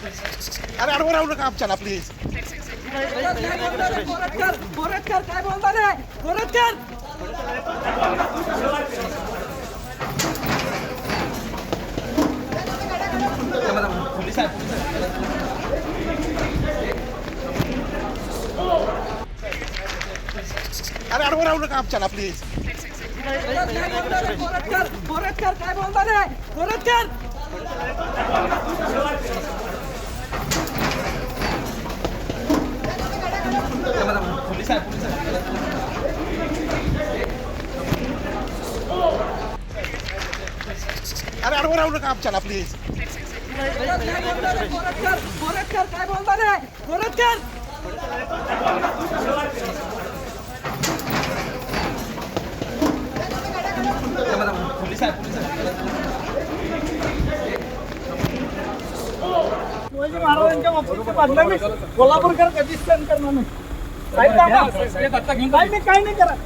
अरे अडवून राहू नका आमच्याला प्लीज. गोरटकर काय बोलता रे गोरटकर. अरे अडवून राहू नका आमच्याला प्लीज. गोरटकर काय बोलता रे गोरटकर. अरे अडवून राहू नका आमच्याला प्लीज. गोरटकर काय बोलता रे गोरटकर. शिवाजी महाराजांच्या बाबतीत बदनामी कोल्हापूरकर कधीच सहन करणार नाही. मी काय नाही करत.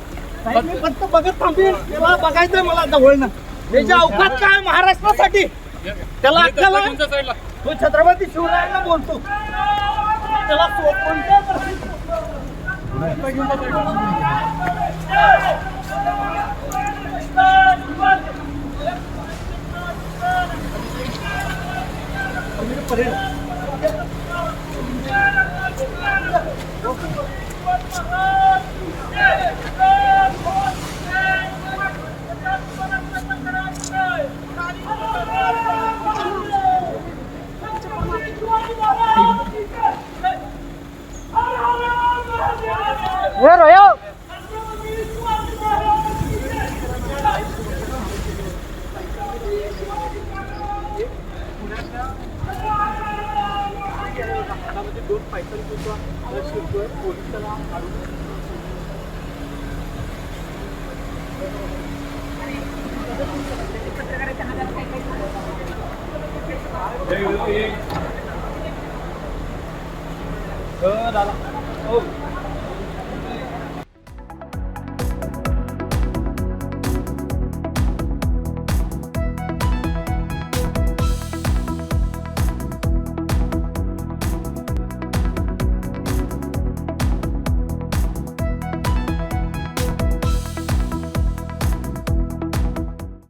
मी फक्त बघत थांबेन. त्याला बघायचंय मला जवळनं. त्याच्या अवकात काय महाराष्ट्रासाठी त्याला अक्कल. तो छत्रपती शिवरायांना बोलतो त्याला कोणत्या दोन पायथन पोलिसाला दादा